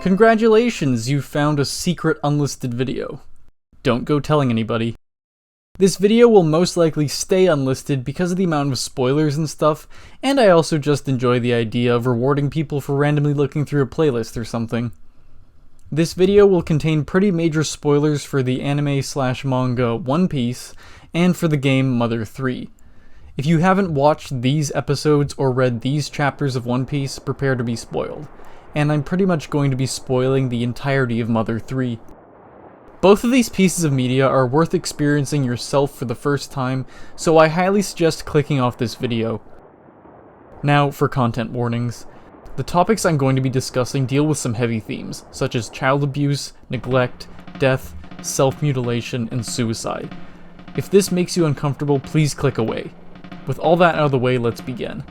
Congratulations, you found a secret unlisted video. Don't go telling anybody. This video will most likely stay unlisted because of the amount of spoilers and stuff, and I also just enjoy the idea of rewarding people for randomly looking through a playlist or something. This video will contain pretty major spoilers for the anime/manga One Piece, and for the game Mother 3. If you haven't watched these episodes or read these chapters of One Piece, prepare to be spoiled. And I'm pretty much going to be spoiling the entirety of Mother 3. Both of these pieces of media are worth experiencing yourself for the first time, so I highly suggest clicking off this video. Now for content warnings. The topics I'm going to be discussing deal with some heavy themes, such as child abuse, neglect, death, self-mutilation, and suicide. If this makes you uncomfortable, please click away. With all that out of the way, let's begin.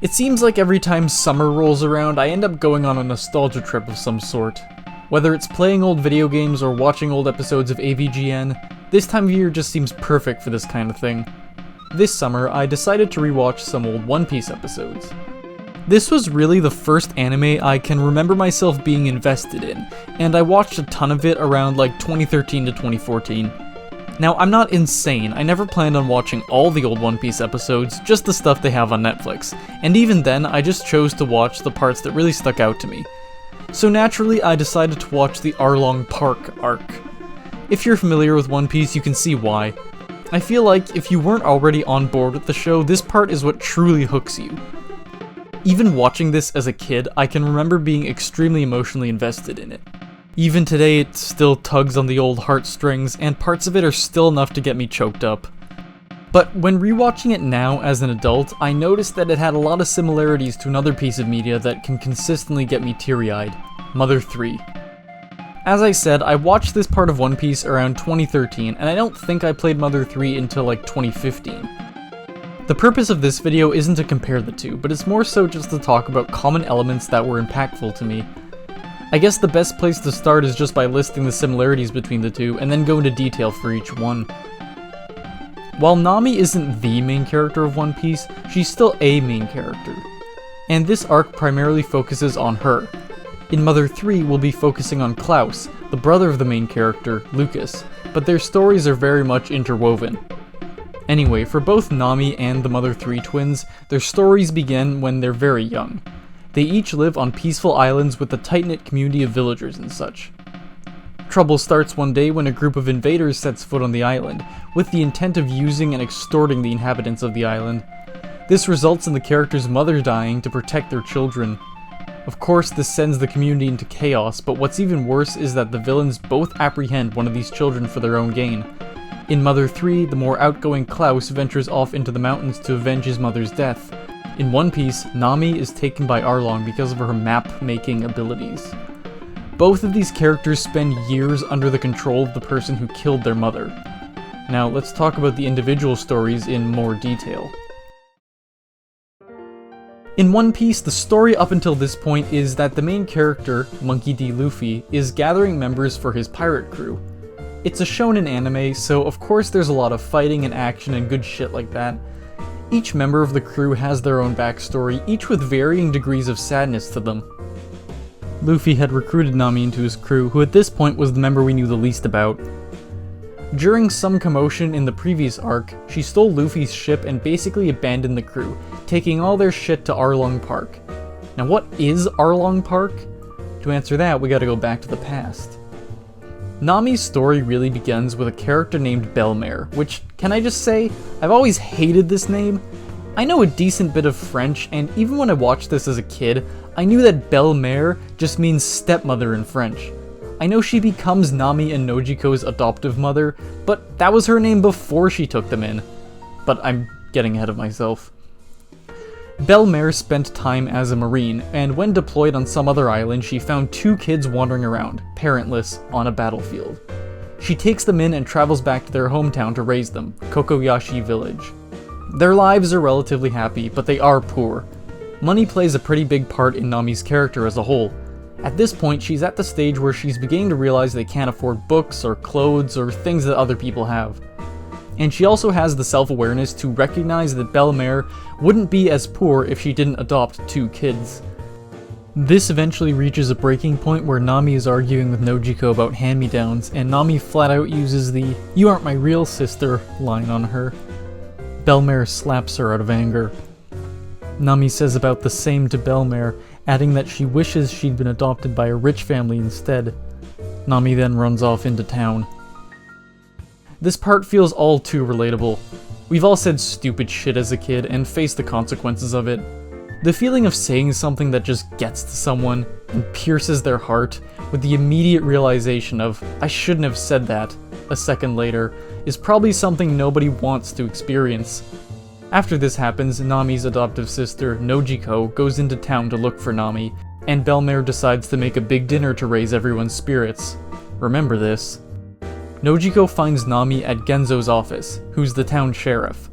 It seems like every time summer rolls around, I end up going on a nostalgia trip of some sort. Whether it's playing old video games or watching old episodes of AVGN, this time of year just seems perfect for this kind of thing. This summer, I decided to rewatch some old One Piece episodes. This was really the first anime I can remember myself being invested in, and I watched a ton of it around like 2013 to 2014. Now, I'm not insane, I never planned on watching all the old One Piece episodes, just the stuff they have on Netflix, and even then, I just chose to watch the parts that really stuck out to me. So naturally, I decided to watch the Arlong Park arc. If you're familiar with One Piece, you can see why. I feel like if you weren't already on board with the show, this part is what truly hooks you. Even watching this as a kid, I can remember being extremely emotionally invested in it. Even today, it still tugs on the old heartstrings, and parts of it are still enough to get me choked up. But when rewatching it now as an adult, I noticed that it had a lot of similarities to another piece of media that can consistently get me teary-eyed, Mother 3. As I said, I watched this part of One Piece around 2013, and I don't think I played Mother 3 until like 2015. The purpose of this video isn't to compare the two, but it's more so just to talk about common elements that were impactful to me. I guess the best place to start is just by listing the similarities between the two, and then go into detail for each one. While Nami isn't the main character of One Piece, she's still a main character. And this arc primarily focuses on her. In Mother 3, we'll be focusing on Klaus, the brother of the main character, Lucas, but their stories are very much interwoven. Anyway, for both Nami and the Mother 3 twins, their stories begin when they're very young. They each live on peaceful islands with a tight-knit community of villagers and such. Trouble starts one day when a group of invaders sets foot on the island, with the intent of using and extorting the inhabitants of the island. This results in the character's mother dying to protect their children. Of course, this sends the community into chaos, but what's even worse is that the villains both apprehend one of these children for their own gain. In Mother 3, the more outgoing Klaus ventures off into the mountains to avenge his mother's death. In One Piece, Nami is taken by Arlong because of her map-making abilities. Both of these characters spend years under the control of the person who killed their mother. Now, let's talk about the individual stories in more detail. In One Piece, the story up until this point is that the main character, Monkey D. Luffy, is gathering members for his pirate crew. It's a shonen anime, so of course there's a lot of fighting and action and good shit like that. Each member of the crew has their own backstory, each with varying degrees of sadness to them. Luffy had recruited Nami into his crew, who at this point was the member we knew the least about. During some commotion in the previous arc, she stole Luffy's ship and basically abandoned the crew, taking all their shit to Arlong Park. Now what is Arlong Park? To answer that, we gotta go back to the past. Nami's story really begins with a character named Belle-Mère, which, can I just say, I've always hated this name. I know a decent bit of French, and even when I watched this as a kid, I knew that Belle-Mère just means stepmother in French. I know she becomes Nami and Nojiko's adoptive mother, but that was her name before she took them in. But I'm getting ahead of myself. Belle-Mère spent time as a marine, and when deployed on some other island, she found two kids wandering around, parentless, on a battlefield. She takes them in and travels back to their hometown to raise them, Kokoyashi Village. Their lives are relatively happy, but they are poor. Money plays a pretty big part in Nami's character as a whole. At this point, she's at the stage where she's beginning to realize they can't afford books or clothes or things that other people have. And she also has the self-awareness to recognize that Belle-Mère wouldn't be as poor if she didn't adopt two kids. This eventually reaches a breaking point where Nami is arguing with Nojiko about hand-me-downs, and Nami flat out uses the "you aren't my real sister" line on her. Belle-Mère slaps her out of anger. Nami says about the same to Belle-Mère, adding that she wishes she'd been adopted by a rich family instead. Nami then runs off into town. This part feels all too relatable. We've all said stupid shit as a kid and faced the consequences of it. The feeling of saying something that just gets to someone and pierces their heart with the immediate realization of, I shouldn't have said that, a second later, is probably something nobody wants to experience. After this happens, Nami's adoptive sister, Nojiko, goes into town to look for Nami, and Belle-Mère decides to make a big dinner to raise everyone's spirits. Remember this. Nojiko finds Nami at Genzo's office, who's the town sheriff.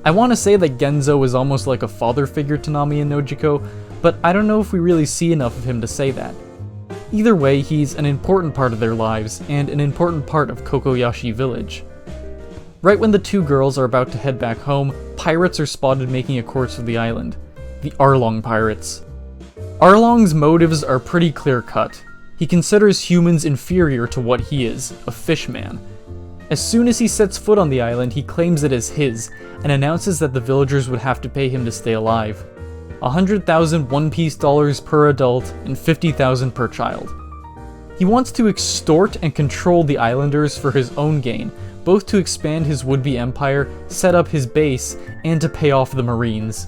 I want to say that Genzo is almost like a father figure to Nami and Nojiko, but I don't know if we really see enough of him to say that. Either way, he's an important part of their lives, and an important part of Kokoyashi Village. Right when the two girls are about to head back home, pirates are spotted making a course for the island. The Arlong pirates. Arlong's motives are pretty clear-cut. He considers humans inferior to what he is, a fishman. As soon as he sets foot on the island, he claims it as his, and announces that the villagers would have to pay him to stay alive. 100,000 one-piece dollars per adult, and 50,000 per child. He wants to extort and control the islanders for his own gain, both to expand his would-be empire, set up his base, and to pay off the Marines.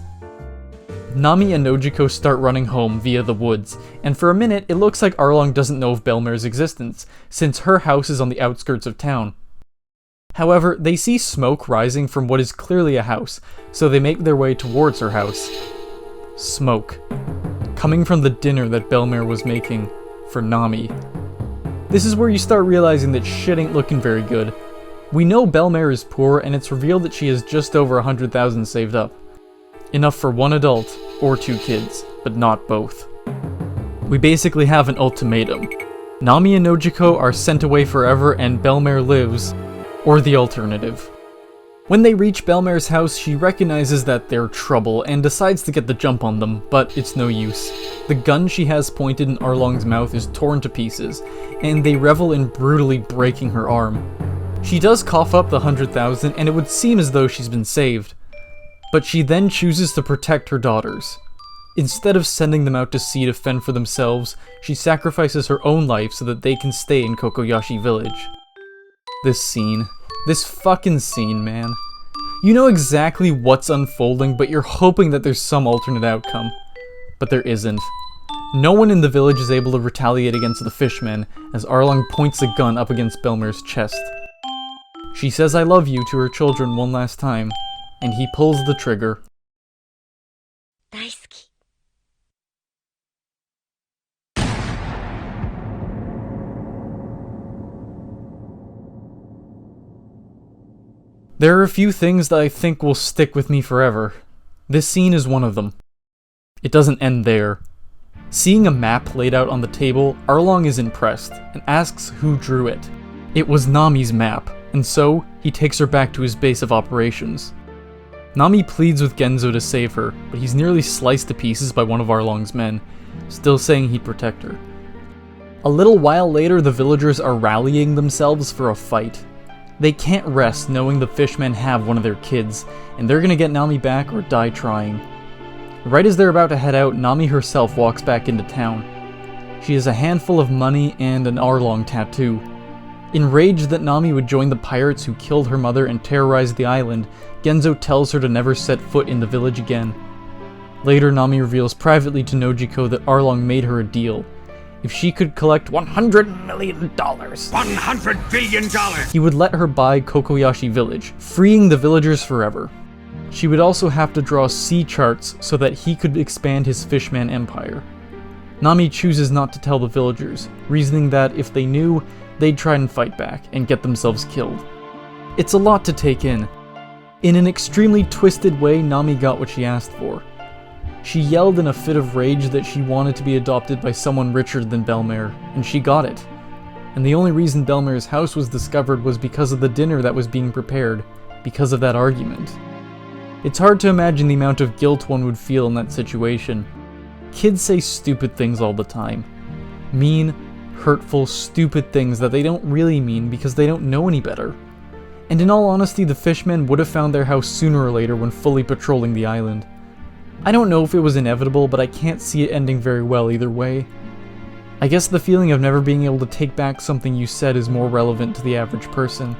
Nami and Nojiko start running home via the woods, and for a minute it looks like Arlong doesn't know of Belle-Mère's existence, since her house is on the outskirts of town. However, they see smoke rising from what is clearly a house, so they make their way towards her house. Smoke. Coming from the dinner that Belle-Mère was making for Nami. This is where you start realizing that shit ain't looking very good. We know Belle-Mère is poor, and it's revealed that she has just over 100,000 saved up. Enough for one adult, or two kids, but not both. We basically have an ultimatum. Nami and Nojiko are sent away forever and Belle-Mère lives, or the alternative. When they reach Belle-Mère's house, she recognizes that they're trouble and decides to get the jump on them, but it's no use. The gun she has pointed in Arlong's mouth is torn to pieces, and they revel in brutally breaking her arm. She does cough up the 100,000, and it would seem as though she's been saved. But she then chooses to protect her daughters. Instead of sending them out to sea to fend for themselves, she sacrifices her own life so that they can stay in Kokoyashi Village. This scene. This fucking scene, man. You know exactly what's unfolding, but you're hoping that there's some alternate outcome. But there isn't. No one in the village is able to retaliate against the fishmen, as Arlong points a gun up against Belle-Mère's chest. She says I love you to her children one last time, and he pulls the trigger. 大好き. There are a few things that I think will stick with me forever. This scene is one of them. It doesn't end there. Seeing a map laid out on the table, Arlong is impressed, and asks who drew it. It was Nami's map, and so, he takes her back to his base of operations. Nami pleads with Genzo to save her, but he's nearly sliced to pieces by one of Arlong's men, still saying he'd protect her. A little while later, the villagers are rallying themselves for a fight. They can't rest knowing the fishmen have one of their kids, and they're gonna get Nami back or die trying. Right as they're about to head out, Nami herself walks back into town. She has a handful of money and an Arlong tattoo. Enraged that Nami would join the pirates who killed her mother and terrorized the island, Genzo tells her to never set foot in the village again. Later, Nami reveals privately to Nojiko that Arlong made her a deal. If she could collect $100 million, $100 billion! he would let her buy Kokoyashi Village, freeing the villagers forever. She would also have to draw sea charts so that he could expand his fishman empire. Nami chooses not to tell the villagers, reasoning that if they knew, they'd try and fight back and get themselves killed. It's a lot to take in. In an extremely twisted way, Nami got what she asked for. She yelled in a fit of rage that she wanted to be adopted by someone richer than Belle-Mère, and she got it. And the only reason Belle-Mère's house was discovered was because of the dinner that was being prepared, because of that argument. It's hard to imagine the amount of guilt one would feel in that situation. Kids say stupid things all the time. Mean, hurtful, stupid things that they don't really mean because they don't know any better. And in all honesty, the fishmen would have found their house sooner or later when fully patrolling the island. I don't know if it was inevitable, but I can't see it ending very well either way. I guess the feeling of never being able to take back something you said is more relevant to the average person.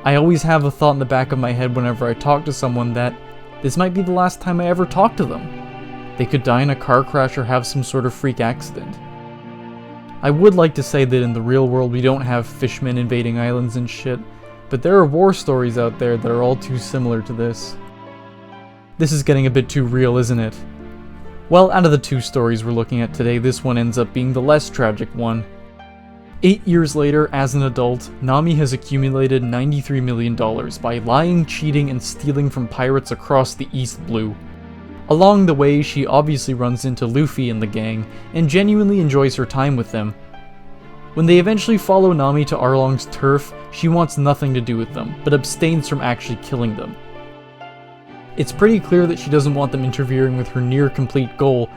I always have a thought in the back of my head whenever I talk to someone that this might be the last time I ever talk to them. They could die in a car crash or have some sort of freak accident. I would like to say that in the real world we don't have fishmen invading islands and shit, but there are war stories out there that are all too similar to this. This is getting a bit too real, isn't it? Well, out of the two stories we're looking at today, this one ends up being the less tragic one. 8 years later, as an adult, Nami has accumulated $93 million by lying, cheating, and stealing from pirates across the East Blue. Along the way, she obviously runs into Luffy and the gang, and genuinely enjoys her time with them. When they eventually follow Nami to Arlong's turf, she wants nothing to do with them, but abstains from actually killing them. It's pretty clear that she doesn't want them interfering with her near-complete goal,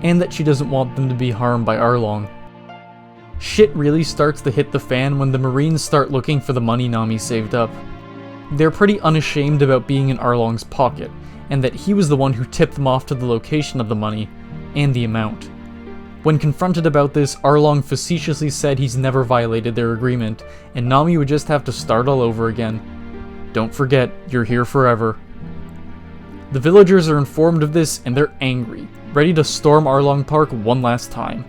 and that she doesn't want them to be harmed by Arlong. Shit really starts to hit the fan when the Marines start looking for the money Nami saved up. They're pretty unashamed about being in Arlong's pocket, and that he was the one who tipped them off to the location of the money, and the amount. When confronted about this, Arlong facetiously said he's never violated their agreement, and Nami would just have to start all over again. Don't forget, you're here forever. The villagers are informed of this, and they're angry, ready to storm Arlong Park one last time.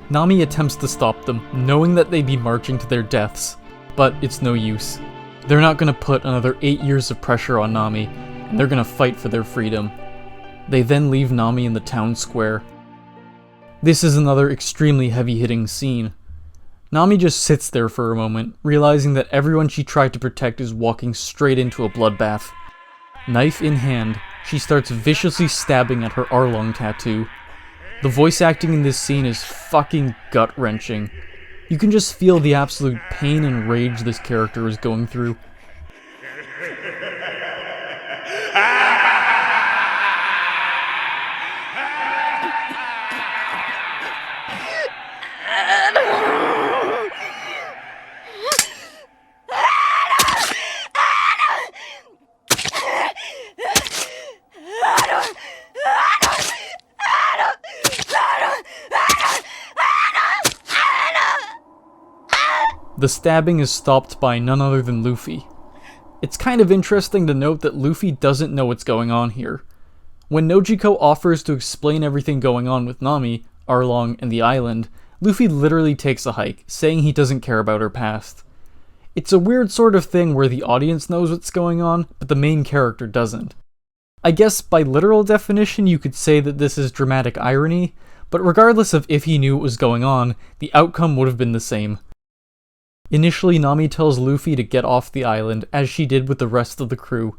Nami attempts to stop them, knowing that they'd be marching to their deaths, but it's no use. They're not gonna put another 8 years of pressure on Nami, and they're gonna fight for their freedom. They then leave Nami in the town square. This is another extremely heavy-hitting scene. Nami just sits there for a moment, realizing that everyone she tried to protect is walking straight into a bloodbath. Knife in hand, she starts viciously stabbing at her Arlong tattoo. The voice acting in this scene is fucking gut-wrenching. You can just feel the absolute pain and rage this character is going through. The stabbing is stopped by none other than Luffy. It's kind of interesting to note that Luffy doesn't know what's going on here. When Nojiko offers to explain everything going on with Nami, Arlong, and the island, Luffy literally takes a hike, saying he doesn't care about her past. It's a weird sort of thing where the audience knows what's going on, but the main character doesn't. I guess by literal definition you could say that this is dramatic irony, but regardless of if he knew what was going on, the outcome would have been the same. Initially, Nami tells Luffy to get off the island, as she did with the rest of the crew,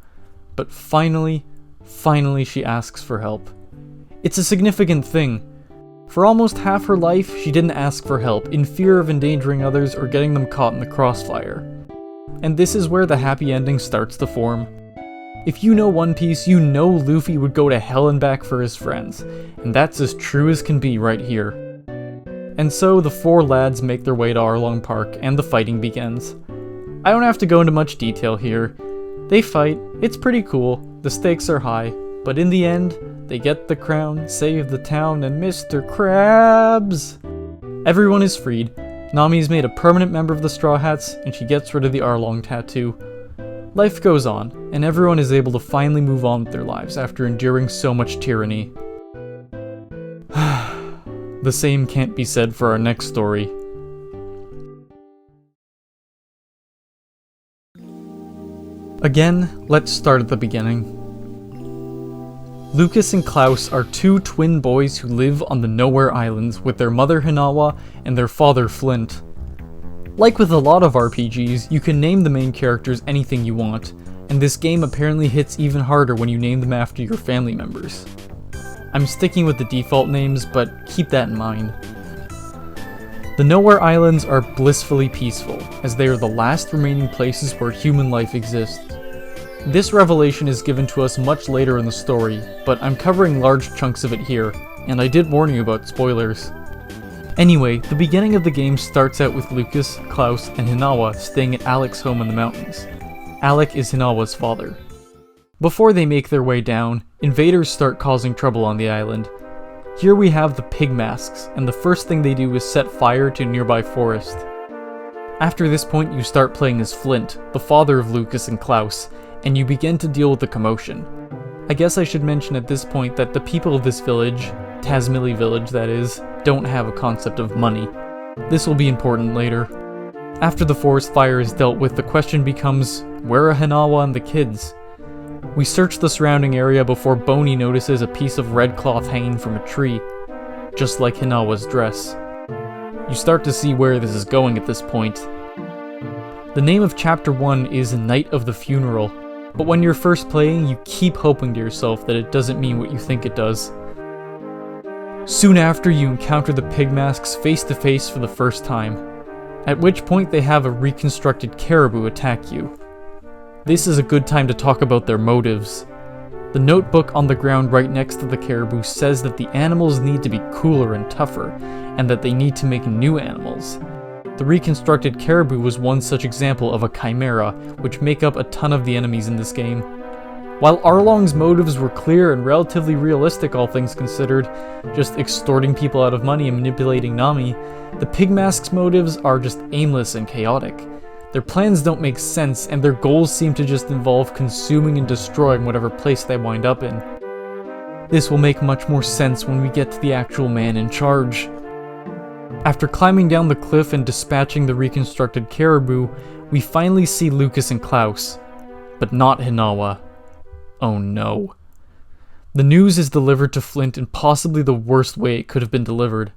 but finally she asks for help. It's a significant thing. For almost half her life, she didn't ask for help, in fear of endangering others or getting them caught in the crossfire. And this is where the happy ending starts to form. If you know One Piece, you know Luffy would go to hell and back for his friends, and that's as true as can be right here. And so the four lads make their way to Arlong Park, and the fighting begins. I don't have to go into much detail here. They fight, it's pretty cool, the stakes are high, but in the end, they get the crown, save the town, and Mr. Krabs! Everyone is freed, Nami's made a permanent member of the Straw Hats, and she gets rid of the Arlong tattoo. Life goes on, and everyone is able to finally move on with their lives after enduring so much tyranny. The same can't be said for our next story. Again, let's start at the beginning. Lucas and Klaus are two twin boys who live on the Nowhere Islands with their mother Hinawa and their father Flint. Like with a lot of RPGs, you can name the main characters anything you want, and this game apparently hits even harder when you name them after your family members. I'm sticking with the default names, but keep that in mind. The Nowhere Islands are blissfully peaceful, as they are the last remaining places where human life exists. This revelation is given to us much later in the story, but I'm covering large chunks of it here, And I did warn you about spoilers. Anyway, the beginning of the game starts out with Lucas, Klaus, and Hinawa staying at Alec's home in the mountains. Alec is Hinawa's father. Before they make their way down, invaders start causing trouble on the island. Here we have the pig masks, and the first thing they do is set fire to a nearby forest. After this point, you start playing as Flint, the father of Lucas and Klaus, and you begin to deal with the commotion. I guess I should mention at this point that the people of this village, Tazmily village that is, don't have a concept of money. This will be important later. After the forest fire is dealt with, the question becomes, where are Hinawa and the kids? We search the surrounding area before Boney notices a piece of red cloth hanging from a tree, just like Hinawa's dress. You start to see where this is going at this point. The name of Chapter 1 is Night of the Funeral, but when you're first playing, you keep hoping to yourself that it doesn't mean what you think it does. Soon after, you encounter the pig masks face to face for the first time, at which point they have a reconstructed caribou attack you. This is a good time to talk about their motives. The notebook on the ground right next to the caribou says that the animals need to be cooler and tougher, and that they need to make new animals. The reconstructed caribou was one such example of a chimera, which make up a ton of the enemies in this game. While Arlong's motives were clear and relatively realistic all things considered, just extorting people out of money and manipulating Nami, the pig masks' motives are just aimless and chaotic. Their plans don't make sense, and their goals seem to just involve consuming and destroying whatever place they wind up in. This will make much more sense when we get to the actual man in charge. After climbing down the cliff and dispatching the reconstructed caribou, we finally see Lucas and Klaus, but not Hinawa. Oh no. The news is delivered to Flint in possibly the worst way it could have been delivered.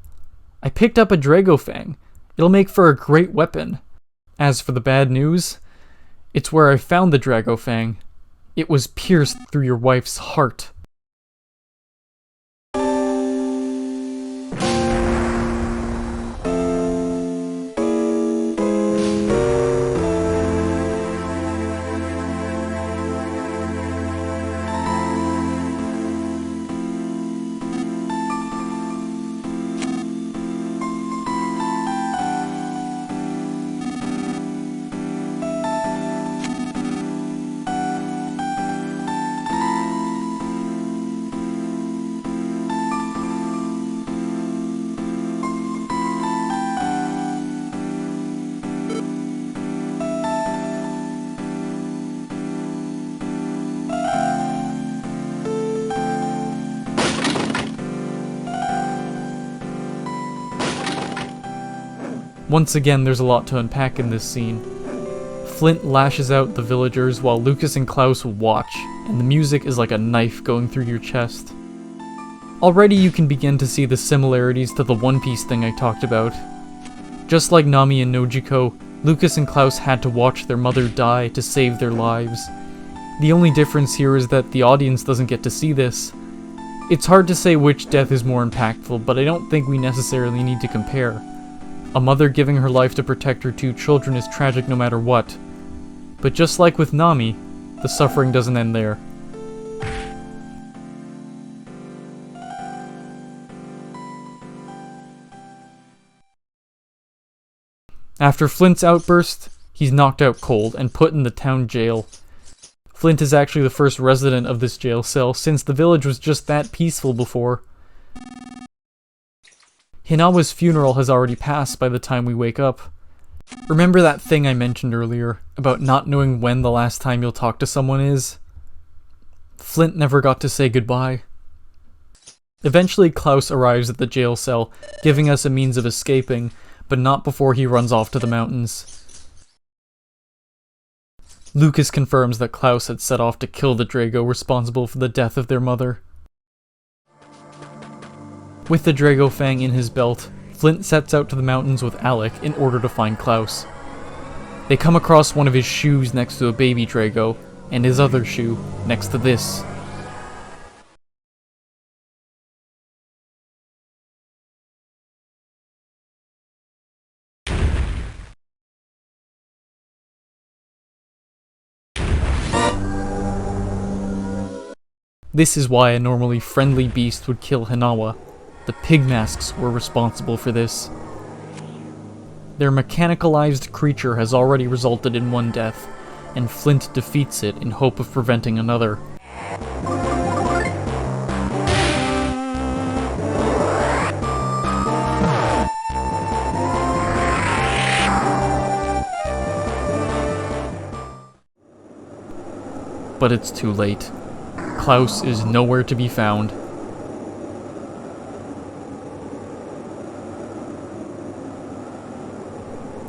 I picked up a Dragofang. It'll make for a great weapon. As for the bad news, it's where I found the Dragofang. It was pierced through your wife's heart. Once again, there's a lot to unpack in this scene. Flint lashes out the villagers while Lucas and Klaus watch, and the music is like a knife going through your chest. Already you can begin to see the similarities to the One Piece thing I talked about. Just like Nami and Nojiko, Lucas and Klaus had to watch their mother die to save their lives. The only difference here is that the audience doesn't get to see this. It's hard to say which death is more impactful, but I don't think we necessarily need to compare. A mother giving her life to protect her two children is tragic no matter what. But just like with Nami, the suffering doesn't end there. After Flint's outburst, he's knocked out cold and put in the town jail. Flint is actually the first resident of this jail cell since the village was just that peaceful before. Hinawa's funeral has already passed by the time we wake up. Remember that thing I mentioned earlier, about not knowing when the last time you'll talk to someone is? Flint never got to say goodbye. Eventually Klaus arrives at the jail cell, giving us a means of escaping, but not before he runs off to the mountains. Lucas confirms that Klaus had set off to kill the Drago responsible for the death of their mother. With the Dragofang in his belt, Flint sets out to the mountains with Alec in order to find Klaus. They come across one of his shoes next to a baby Drago, and his other shoe next to this. This is why a normally friendly beast would kill Hinawa. The Pigmasks were responsible for this. Their mechanicalized creature has already resulted in one death, and Flint defeats it in hope of preventing another. But it's too late. Klaus is nowhere to be found.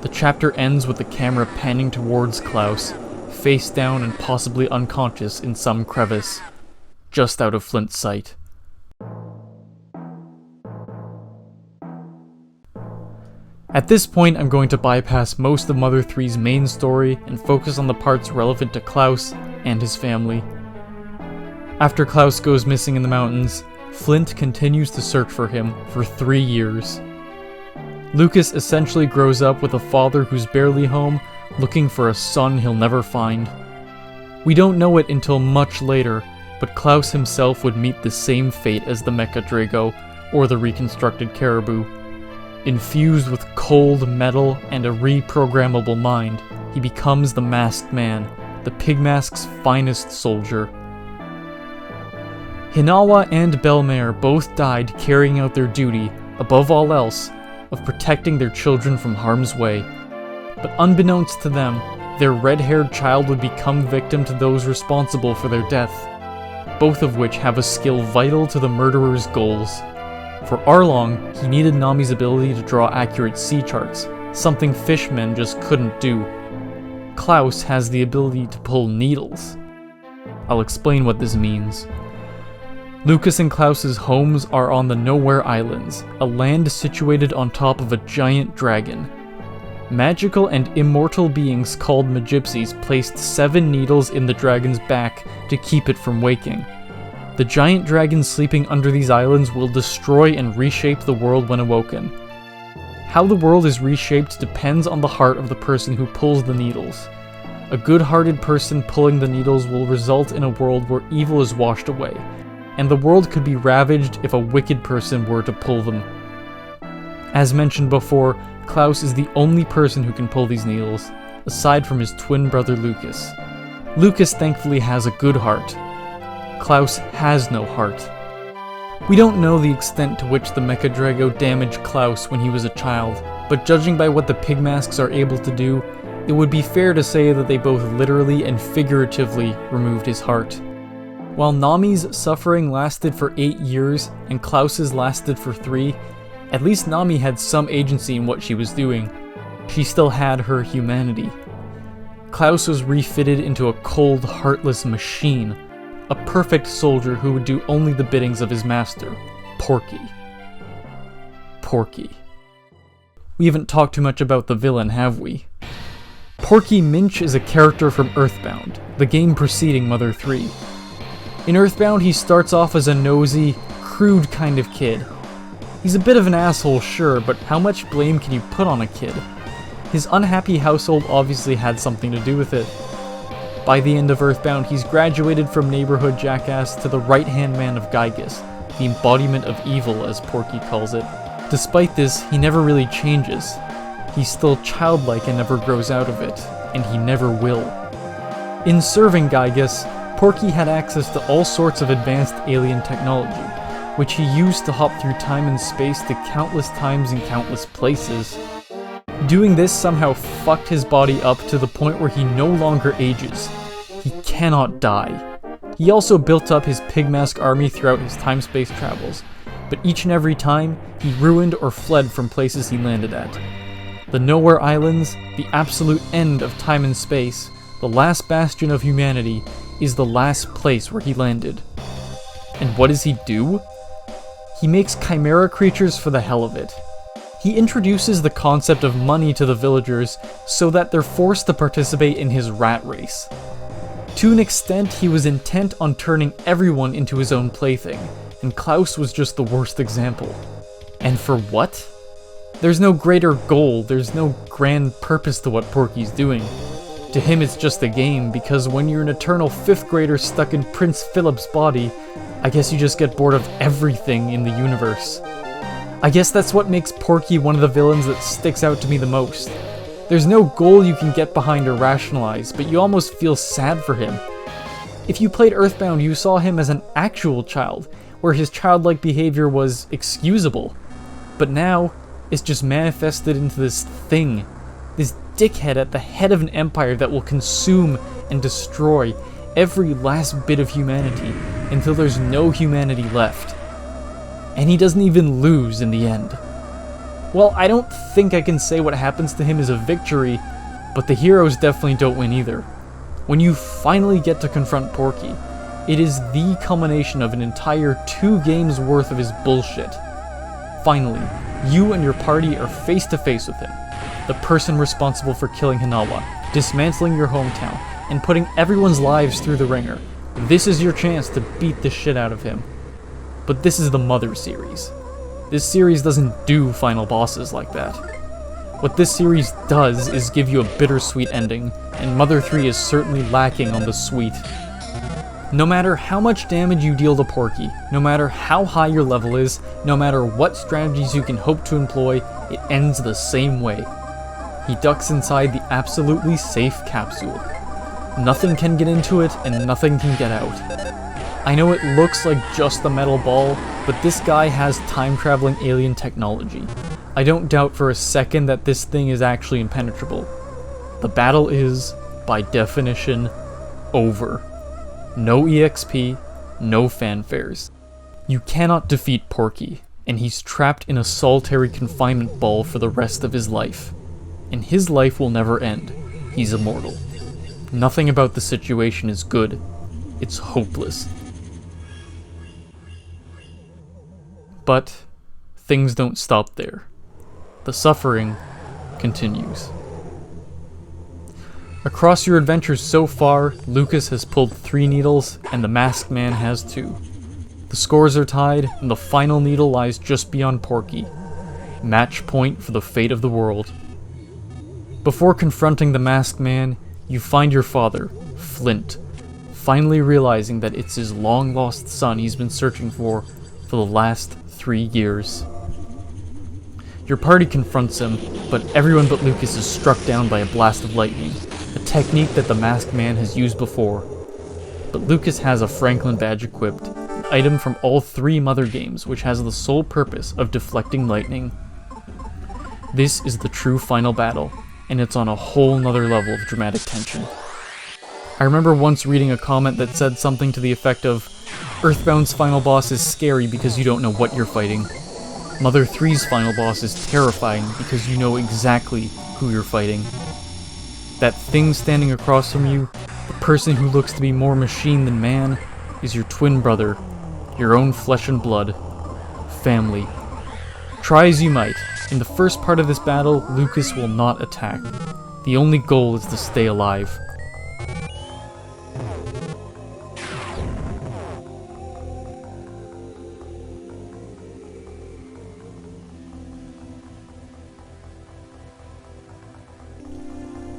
The chapter ends with the camera panning towards Klaus, face down and possibly unconscious in some crevice, just out of Flint's sight. At this point, I'm going to bypass most of Mother 3's main story and focus on the parts relevant to Klaus and his family. After Klaus goes missing in the mountains, Flint continues to search for him for 3 years. Lucas essentially grows up with a father who's barely home, looking for a son he'll never find. We don't know it until much later, but Klaus himself would meet the same fate as the Mecha Drago, or the reconstructed Caribou. Infused with cold metal and a reprogrammable mind, he becomes the Masked Man, the Pigmask's finest soldier. Hinawa and Belmare both died carrying out their duty, above all else, of protecting their children from harm's way. But unbeknownst to them, their red-haired child would become victim to those responsible for their death, both of which have a skill vital to the murderer's goals. For Arlong, he needed Nami's ability to draw accurate sea charts, something fishmen just couldn't do. Klaus has the ability to pull needles. I'll explain what this means. Lucas and Klaus's homes are on the Nowhere Islands, a land situated on top of a giant dragon. Magical and immortal beings called Magypsies placed 7 needles in the dragon's back to keep it from waking. The giant dragon sleeping under these islands will destroy and reshape the world when awoken. How the world is reshaped depends on the heart of the person who pulls the needles. A good-hearted person pulling the needles will result in a world where evil is washed away, and the world could be ravaged if a wicked person were to pull them. As mentioned before, Klaus is the only person who can pull these needles, aside from his twin brother Lucas. Lucas thankfully has a good heart. Klaus has no heart. We don't know the extent to which the Mecha Drago damaged Klaus when he was a child, but judging by what the Pigmasks are able to do, it would be fair to say that they both literally and figuratively removed his heart. While Nami's suffering lasted for 8 years and Klaus's lasted for 3, at least Nami had some agency in what she was doing. She still had her humanity. Klaus was refitted into a cold, heartless machine, a perfect soldier who would do only the biddings of his master, Porky. Porky. We haven't talked too much about the villain, have we? Porky Minch is a character from Earthbound, the game preceding Mother 3. In Earthbound, he starts off as a nosy, crude kind of kid. He's a bit of an asshole, sure, but how much blame can you put on a kid? His unhappy household obviously had something to do with it. By the end of Earthbound, he's graduated from neighborhood jackass to the right-hand man of Gygus, the embodiment of evil, as Porky calls it. Despite this, he never really changes. He's still childlike and never grows out of it, and he never will. In serving Gygus, Porky had access to all sorts of advanced alien technology, which he used to hop through time and space to countless times in countless places. Doing this somehow fucked his body up to the point where he no longer ages. He cannot die. He also built up his Pigmask army throughout his time-space travels, but each and every time, he ruined or fled from places he landed at. The Nowhere Islands, the absolute end of time and space, the last bastion of humanity, is the last place where he landed. And what does he do? He makes chimera creatures for the hell of it. He introduces the concept of money to the villagers so that they're forced to participate in his rat race. To an extent, he was intent on turning everyone into his own plaything, and Klaus was just the worst example. And for what? There's no greater goal, there's no grand purpose to what Porky's doing. To him it's just a game, because when you're an eternal 5th grader stuck in Prince Philip's body, I guess you just get bored of everything in the universe. I guess that's what makes Porky one of the villains that sticks out to me the most. There's no goal you can get behind or rationalize, but you almost feel sad for him. If you played Earthbound, you saw him as an actual child, where his childlike behavior was excusable. But now, it's just manifested into this thing. This dickhead at the head of an empire that will consume and destroy every last bit of humanity until there's no humanity left. And he doesn't even lose in the end. Well, I don't think I can say what happens to him is a victory, but the heroes definitely don't win either. When you finally get to confront Porky, it is the culmination of an entire 2 games worth of his bullshit. Finally, you and your party are face to face with him, the person responsible for killing Hinawa, dismantling your hometown, and putting everyone's lives through the ringer. This is your chance to beat the shit out of him. But this is the Mother series. This series doesn't do final bosses like that. What this series does is give you a bittersweet ending, and Mother 3 is certainly lacking on the sweet. No matter how much damage you deal to Porky, no matter how high your level is, no matter what strategies you can hope to employ, it ends the same way. He ducks inside the absolutely safe capsule. Nothing can get into it, and nothing can get out. I know it looks like just a metal ball, but this guy has time-traveling alien technology. I don't doubt for a second that this thing is actually impenetrable. The battle is, by definition, over. No EXP, no fanfares. You cannot defeat Porky, and he's trapped in a solitary confinement ball for the rest of his life. And his life will never end. He's immortal. Nothing about the situation is good. It's hopeless. But things don't stop there. The suffering continues. Across your adventures so far, Lucas has pulled 3 needles, and the Masked Man has 2. The scores are tied, and the final needle lies just beyond Porky. Match point for the fate of the world. Before confronting the Masked Man, you find your father, Flint, finally realizing that it's his long-lost son he's been searching for the last 3 years. Your party confronts him, but everyone but Lucas is struck down by a blast of lightning, a technique that the Masked Man has used before. But Lucas has a Franklin badge equipped, an item from all 3 Mother games which has the sole purpose of deflecting lightning. This is the true final battle, and it's on a whole nother level of dramatic tension. I remember once reading a comment that said something to the effect of, Earthbound's final boss is scary because you don't know what you're fighting. Mother 3's final boss is terrifying because you know exactly who you're fighting. That thing standing across from you, the person who looks to be more machine than man, is your twin brother, your own flesh and blood, family. Try as you might, in the first part of this battle, Lucas will not attack. The only goal is to stay alive.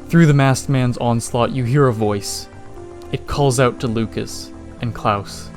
Through the Masked Man's onslaught, you hear a voice. It calls out to Lucas and Klaus.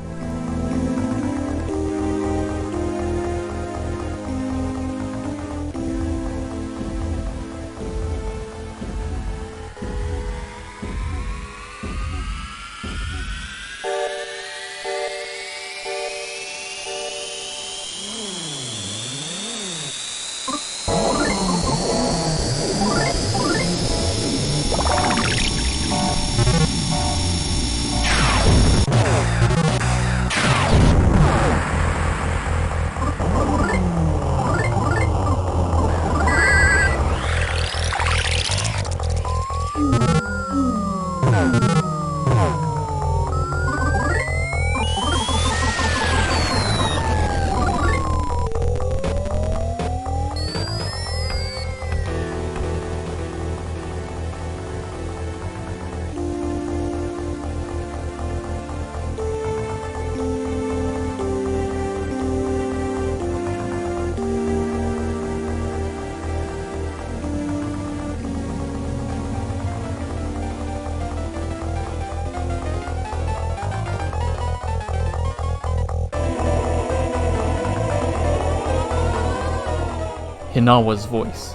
Hinawa's voice.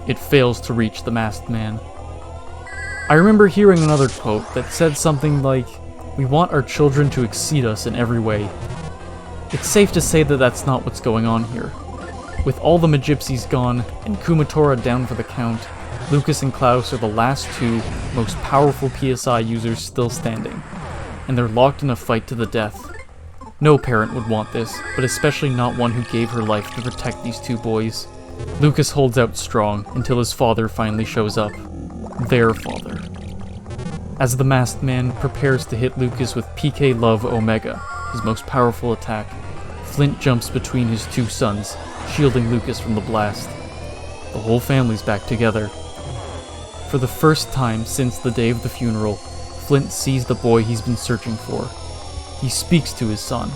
It fails to reach the masked man. I remember hearing another quote that said something like, "We want our children to exceed us in every way." It's safe to say that that's not what's going on here. With all the Magypsies gone, and Kumatora down for the count, Lucas and Klaus are the last two most powerful PSI users still standing, and they're locked in a fight to the death. No parent would want this, but especially not one who gave her life to protect these two boys. Lucas holds out strong until his father finally shows up. Their father. As the masked man prepares to hit Lucas with PK Love Omega, his most powerful attack, Flint jumps between his two sons, shielding Lucas from the blast. The whole family's back together. For the first time since the day of the funeral, Flint sees the boy he's been searching for. He speaks to his son.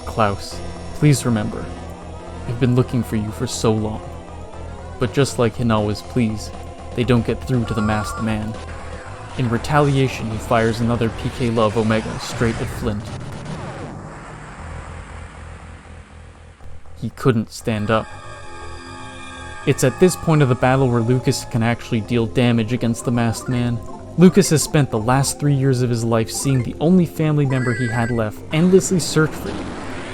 "Klaus, please remember, I've been looking for you for so long." But just like Hinawa's pleas, they don't get through to the masked man. In retaliation, he fires another PK Love Omega straight at Flint. He couldn't stand up. It's at this point of the battle where Lucas can actually deal damage against the masked man. Lucas has spent the last 3 years of his life seeing the only family member he had left endlessly search for you,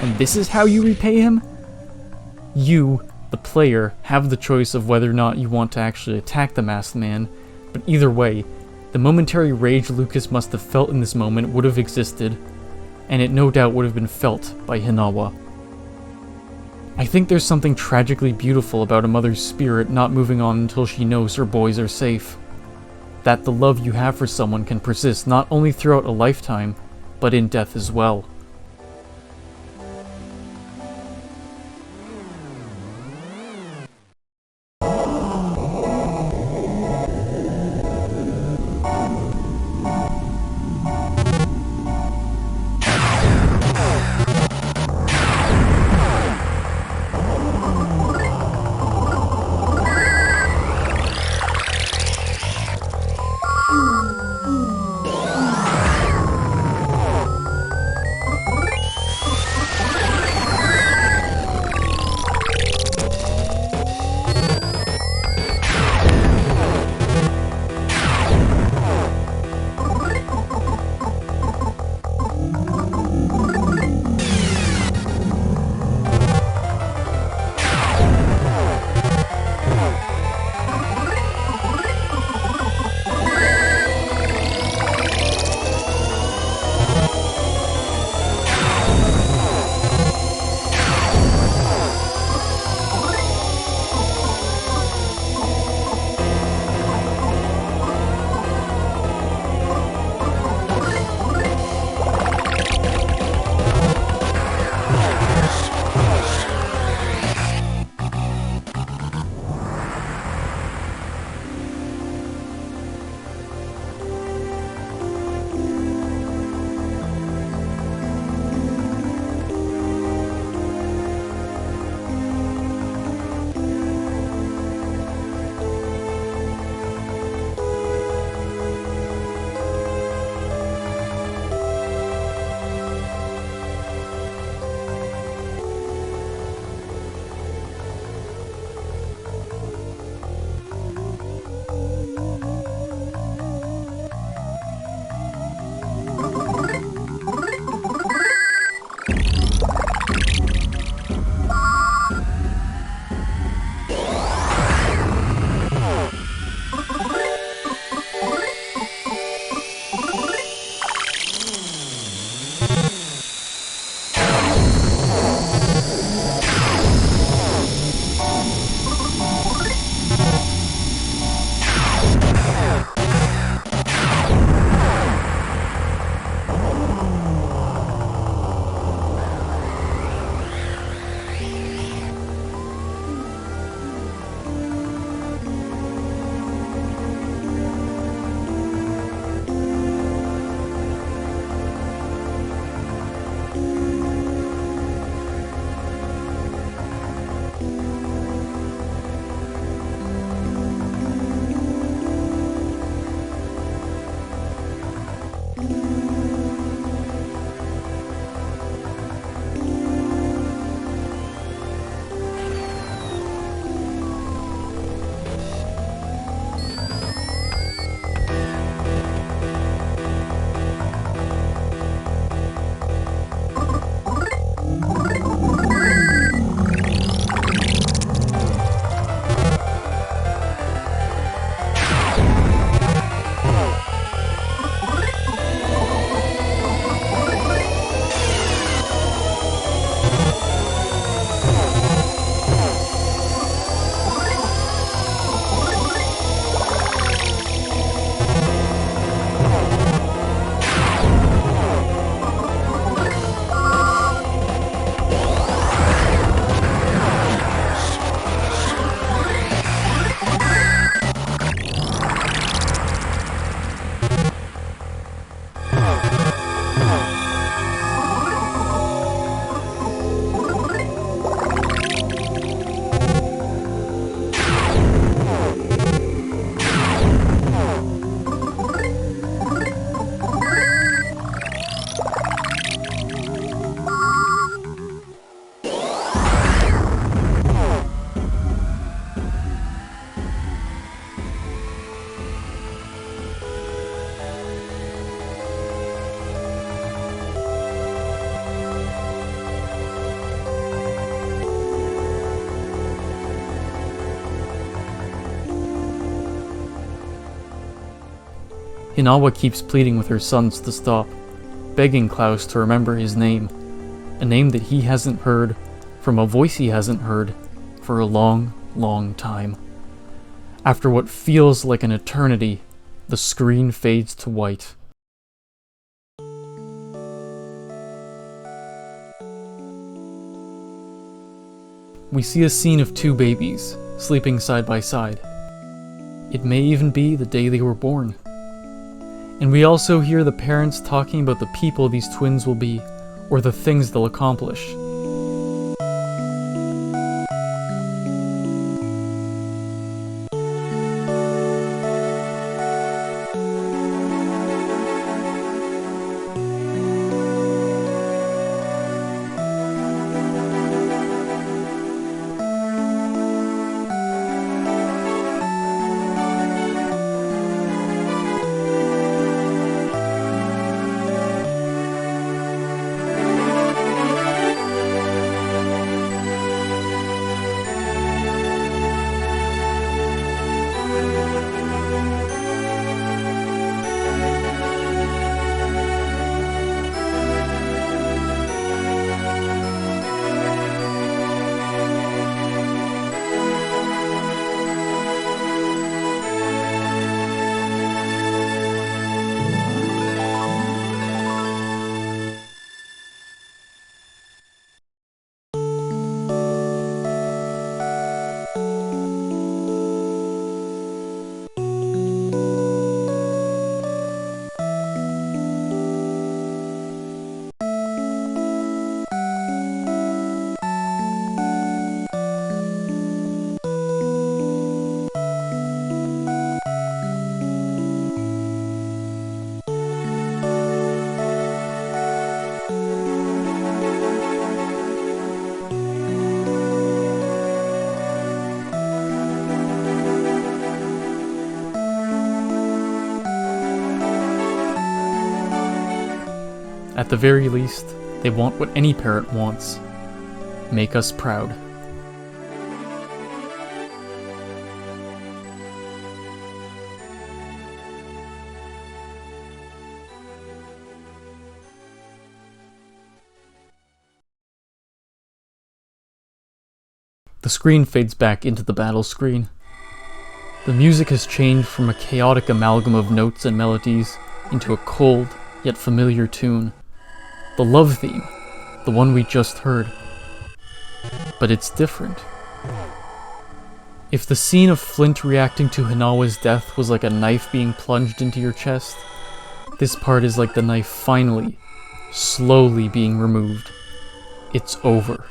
and this is how you repay him? You, the player, have the choice of whether or not you want to actually attack the masked man, but either way, the momentary rage Lucas must have felt in this moment would have existed, and it no doubt would have been felt by Hinawa. I think there's something tragically beautiful about a mother's spirit not moving on until she knows her boys are safe. That the love you have for someone can persist not only throughout a lifetime, but in death as well. Hinawa keeps pleading with her sons to stop, begging Klaus to remember his name, a name that he hasn't heard from a voice he hasn't heard for a long, long time. After what feels like an eternity, the screen fades to white. We see a scene of two babies, sleeping side by side. It may even be the day they were born. And we also hear the parents talking about the people these twins will be, or the things they'll accomplish. At the very least, they want what any parent wants. Make us proud. The screen fades back into the battle screen. The music has changed from a chaotic amalgam of notes and melodies into a cold, yet familiar tune. The love theme, the one we just heard. But it's different. If the scene of Flint reacting to Hinawa's death was like a knife being plunged into your chest, this part is like the knife finally, slowly being removed. It's over.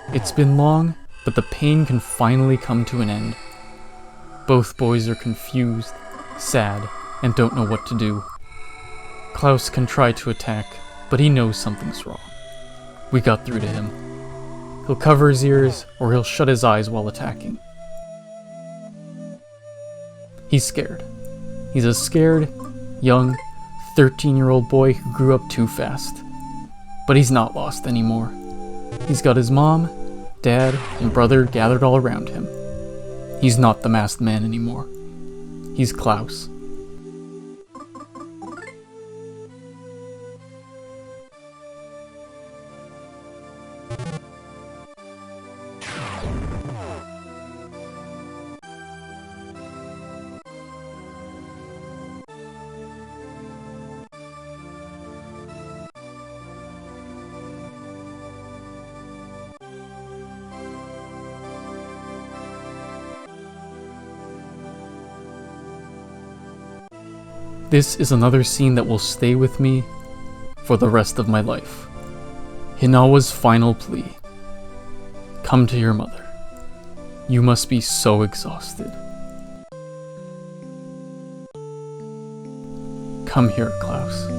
It's been long, but the pain can finally come to an end. Both boys are confused, sad, and don't know what to do. Klaus can try to attack, but he knows something's wrong. We got through to him. He'll cover his ears, or he'll shut his eyes while attacking. He's scared. He's a scared, young, 13-year-old boy who grew up too fast. But he's not lost anymore. He's got his mom, dad, and brother gathered all around him. He's not the masked man anymore. He's Klaus. This is another scene that will stay with me for the rest of my life. Hinawa's final plea. Come to your mother. You must be so exhausted. Come here, Klaus.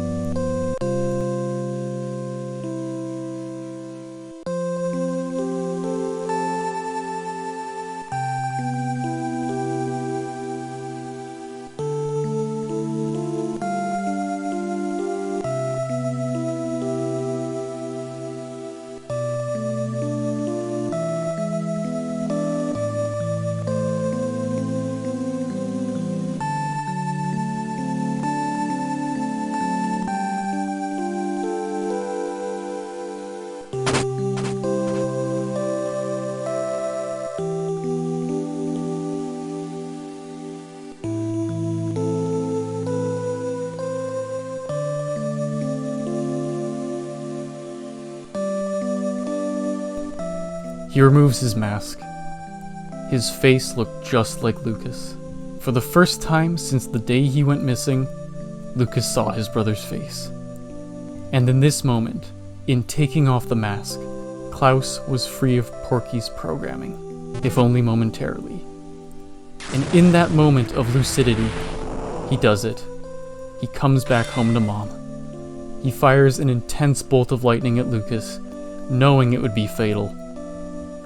He removes his mask. His face looked just like Lucas. For the first time since the day he went missing, Lucas saw his brother's face. And in this moment, in taking off the mask, Klaus was free of Porky's programming, if only momentarily. And in that moment of lucidity, he does it. He comes back home to Mom. He fires an intense bolt of lightning at Lucas, knowing it would be fatal.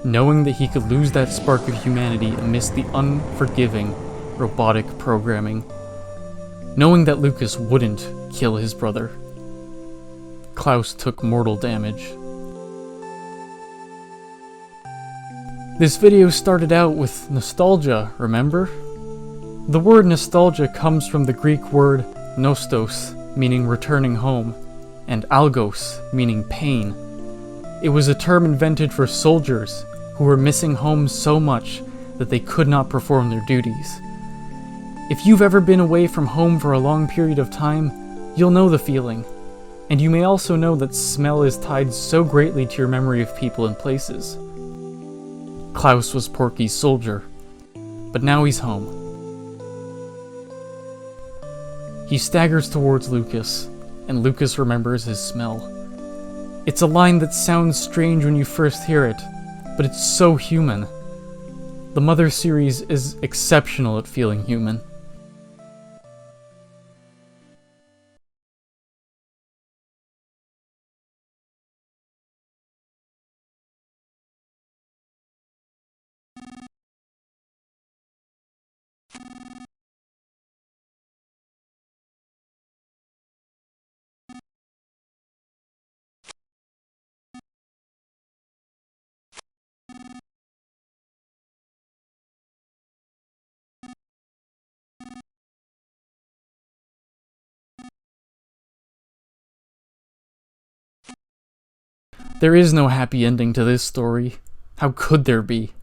Knowing that he could lose that spark of humanity amidst the unforgiving, robotic programming. Knowing that Lucas wouldn't kill his brother. Klaus took mortal damage. This video started out with nostalgia, remember? The word nostalgia comes from the Greek word nostos, meaning returning home, and algos, meaning pain. It was a term invented for soldiers who were missing home so much that they could not perform their duties. If you've ever been away from home for a long period of time, you'll know the feeling. And you may also know that smell is tied so greatly to your memory of people and places. Klaus was Porky's soldier, but now he's home. He staggers towards Lucas, and Lucas remembers his smell. It's a line that sounds strange when you first hear it, but it's so human. The Mother series is exceptional at feeling human. There is no happy ending to this story. How could there be?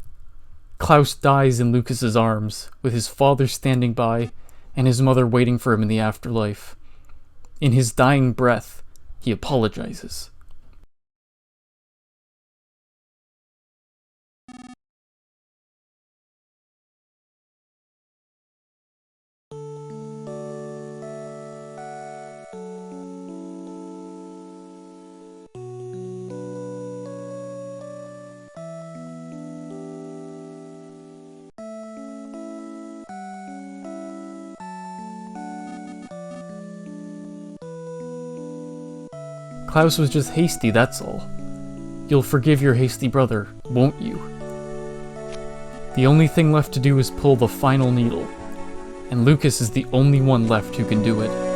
Klaus dies in Lucas's arms, with his father standing by and his mother waiting for him in the afterlife. In his dying breath, he apologizes. Klaus was just hasty, that's all. You'll forgive your hasty brother, won't you? The only thing left to do is pull the final needle, and Lucas is the only one left who can do it.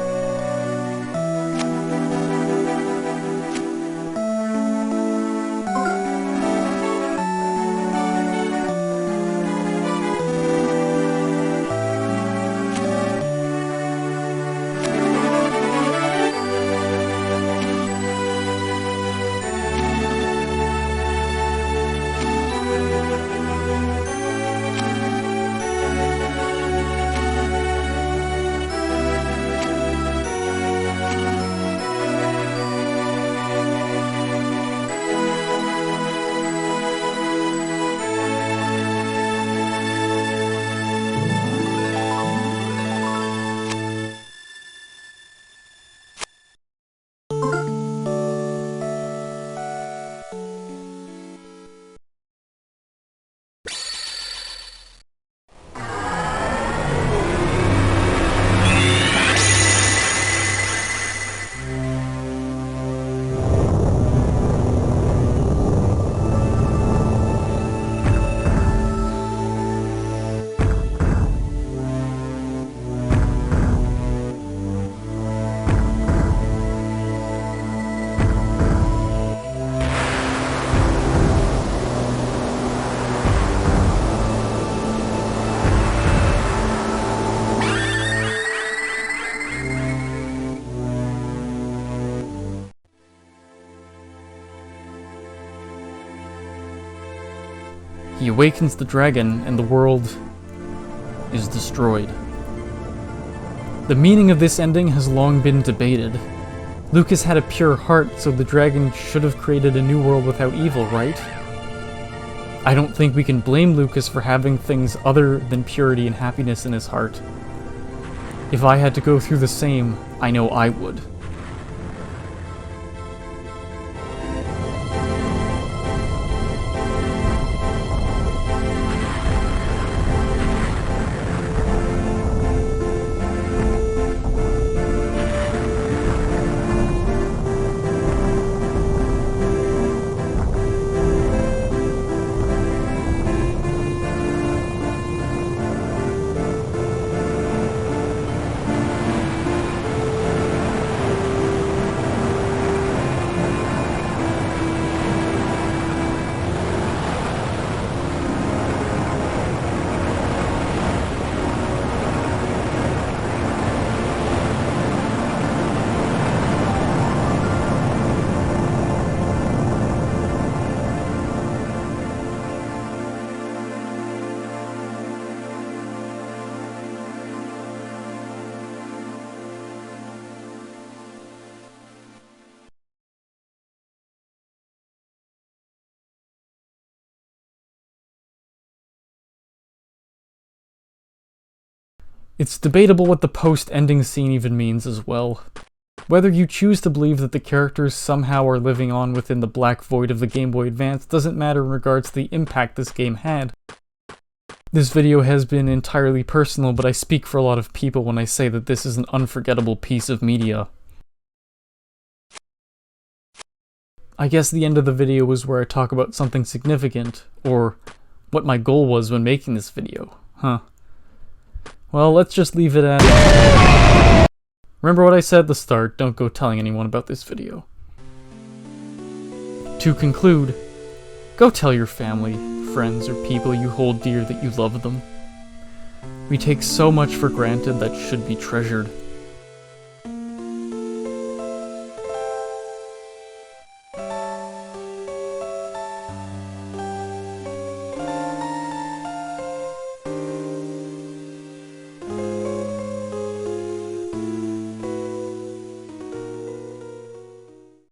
He awakens the dragon, and the world is destroyed. The meaning of this ending has long been debated. Lucas had a pure heart, so the dragon should have created a new world without evil, right? I don't think we can blame Lucas for having things other than purity and happiness in his heart. If I had to go through the same, I know I would. It's debatable what the post-ending scene even means as well. Whether you choose to believe that the characters somehow are living on within the black void of the Game Boy Advance doesn't matter in regards to the impact this game had. This video has been entirely personal, but I speak for a lot of people when I say that this is an unforgettable piece of media. I guess the end of the video was where I talk about something significant, or what my goal was when making this video, huh? Well, let's just leave it at... Remember what I said at the start, don't go telling anyone about this video. To conclude, go tell your family, friends, or people you hold dear that you love them. We take so much for granted that should be treasured.